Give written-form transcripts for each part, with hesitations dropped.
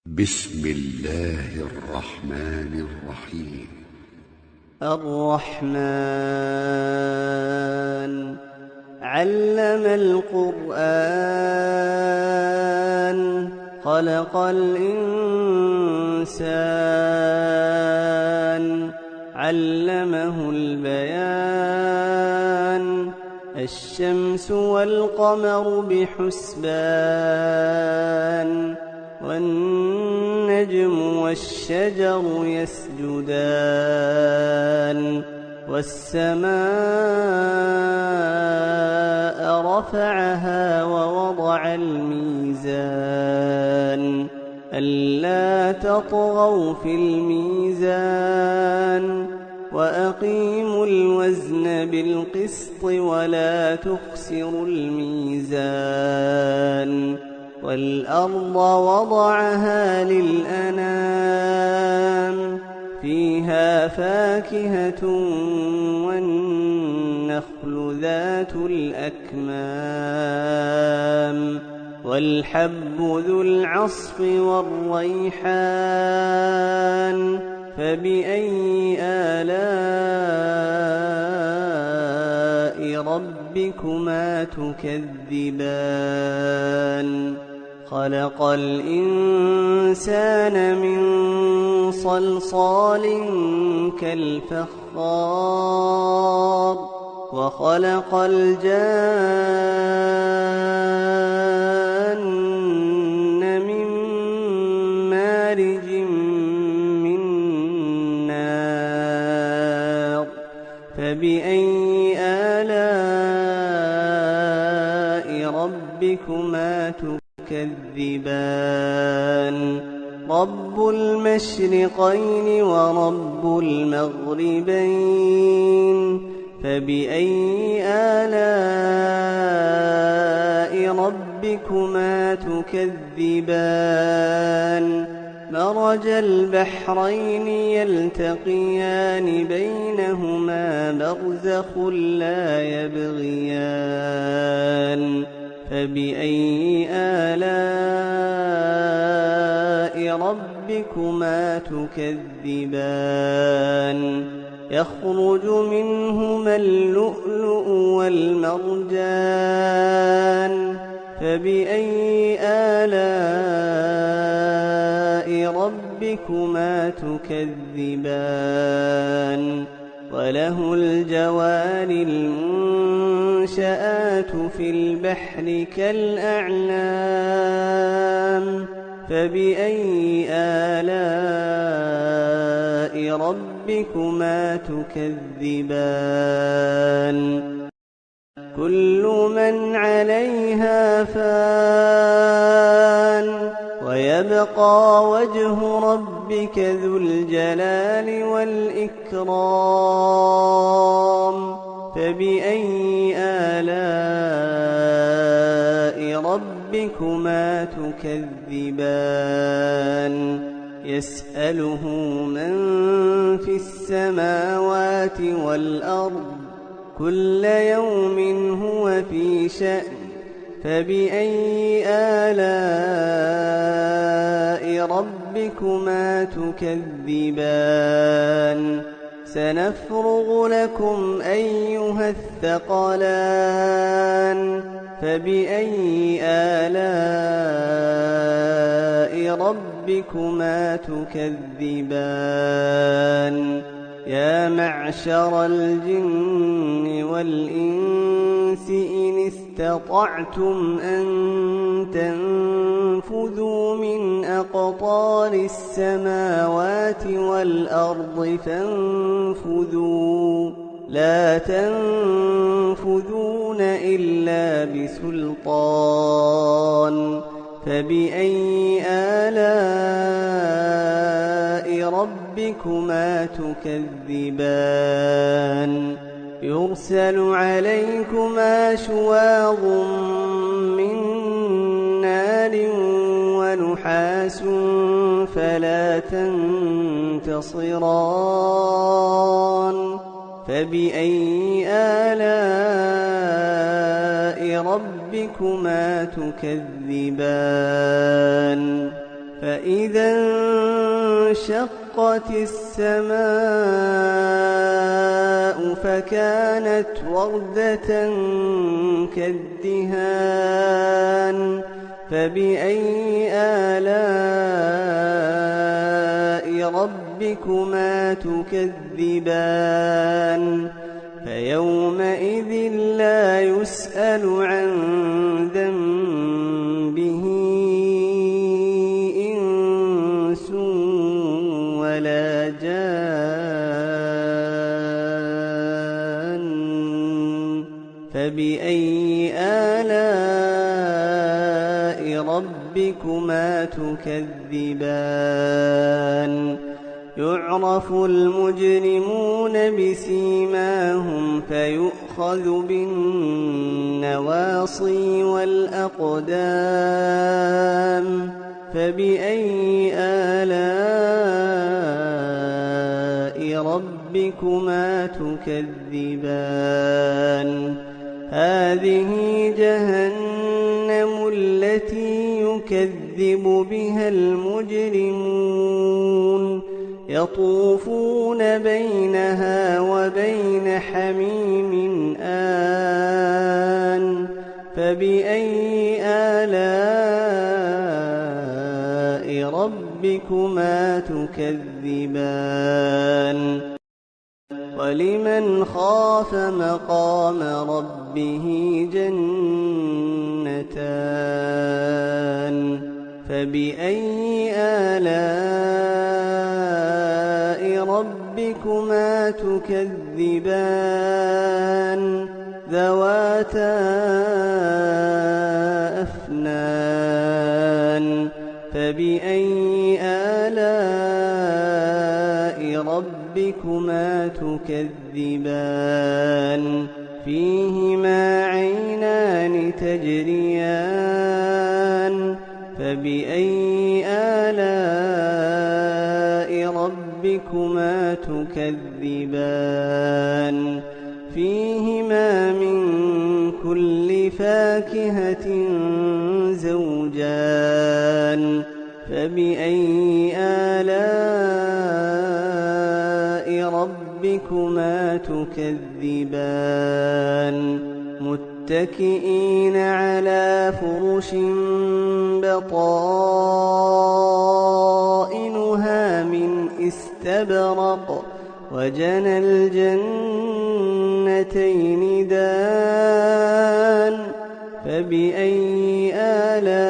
بسم الله الرحمن الرحيم. الرحمن علم القرآن خلق الإنسان علمه البيان الشمس والقمر بحسبان والنجم والشجر يسجدان والسماء رفعها ووضع الميزان ألا تطغوا في الميزان وأقيموا الوزن بالقسط ولا تخسروا الميزان والأرض وضعها للأنام فيها فاكهة والنخل ذات الأكمام والحب ذو العصف والريحان فبأي آلاء ربكما تكذبان خلق الإنسان من صلصال كالفخار وخلق الجان من مارج من نار فبأي آلاء ربكما تكذبان رب المشرقين ورب المغربين فبأي آلاء ربكما تكذبان مرج البحرين يلتقيان بينهما برزخ لا يبغيان فبأي آلاء ربكما تكذبان يخرج منهما اللؤلؤ والمرجان فبأي آلاء ربكما تكذبان وله الجوار المنشآت في البحر كالأعلام فبأي آلاء ربكما تكذبان كل من عليها فان ويبقى وجه ربك ذو الجلال والإكرام فبأي آلاء ربكما تكذبان يسأله من في السماوات والأرض كل يوم هو في شأن فبأي آلاء ربكما تكذبان سنفرغ لكم أيها الثقلان فبأي آلاء ربكما تكذبان يا معشر الجن والإنس إن استطعتم أن تنفذوا من أقطار السماوات والأرض فانفذوا لا تنفذون إلا بسلطان فبأي آلاء ربكما تكذبان يرسل عليكما شواظ من نار ونحاس فلا تنتصران فبأي آلاء ربكما تكذبان فإذا انشقت السماء فكانت وردة كالدهان فبأي آلاء ربكما تكذبان فيومئذ لا يسأل عن ذنبه إنس ولا جان فبأي آلاء ربكما تكذبان يعرف المجرمون بسيماهم فيؤخذ بالنواصي والأقدام فبأي آلاء ربكما تكذبان هذه جهنم التي يكذب بها المجرمون يطوفون بينها وبين حميم آن فبأي آلاء ربكما تكذبان ولمن خاف مقام ربه جنتان فبأي آلاء ربكما تكذبان ذواتا أفنان فبأي آلاء ربكما تكذبان فيهما عينان تجريان فبأي آلاء ربكما تكذبان فيهما من كل فاكهة زوجان فبأي آلاء ربكما تكذبان متكئين على فرش بطائنها من استبرق وجنى الجنتين دان فبأي آلاء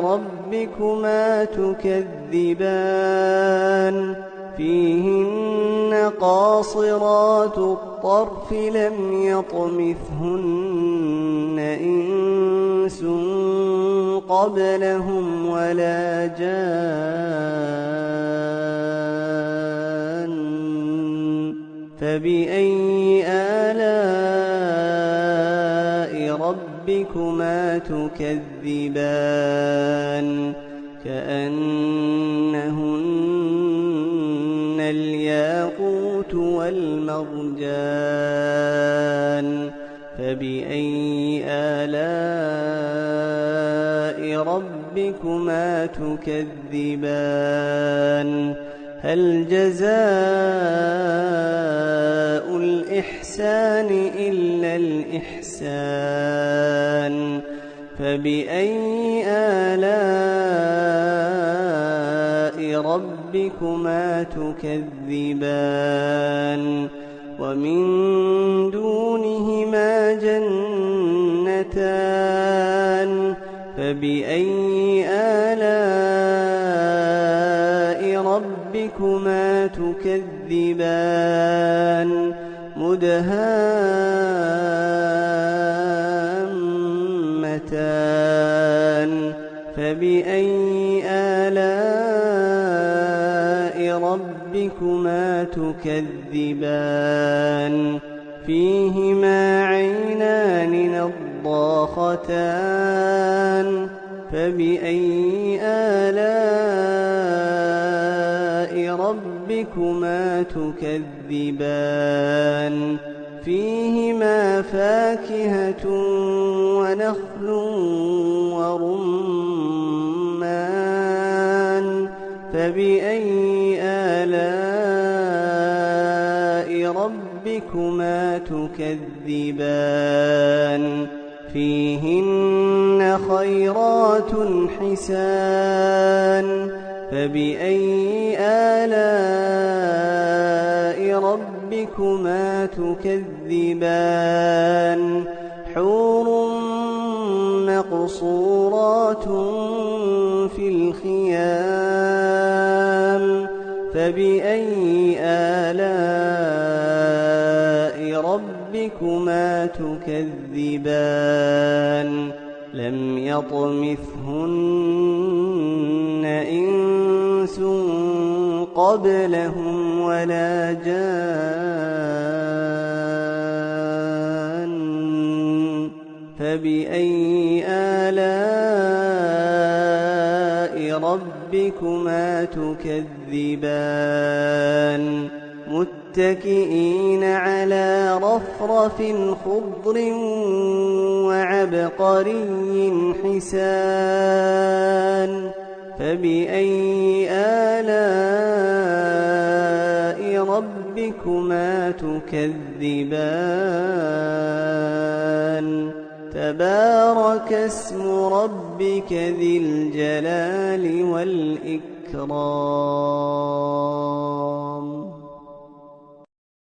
ربكما تكذبان فيهن قاصرات الطرف لم يطمثهن إنس قبلهم ولا جان فبأي آلاء ربكما تكذبان كأنهن الياقوت والمرجان فبأي آلاء ربكما تكذبان هل جزاء الإحسان إلا الإحسان فبأي آلاء ربكما تكذبان ومن دونهما جنتان فبأي آلاء ربكما تكذبان مدهامتان فبأي آلاء ربكما تكذبان فيهما عينان نضاختان فبأي آلاء ربكما تكذبان فيهما فاكهة ونخل ورمان فبأي آلاء ربكما تكذبان فيهن خيرات حسان فبأي آلاء ربكما تكذبان حور مقصورات في الخيام فبأي آلاء ربكما تكذبان لم يطمثهن إنس قبلهم ولا جان فبأي آلاء ربكما تكذبان متكئين على رفرف خضر وعبقري حسان فبأي آلاء ربكما تكذبان تبارك اسم ربك ذي الجلال والإكرام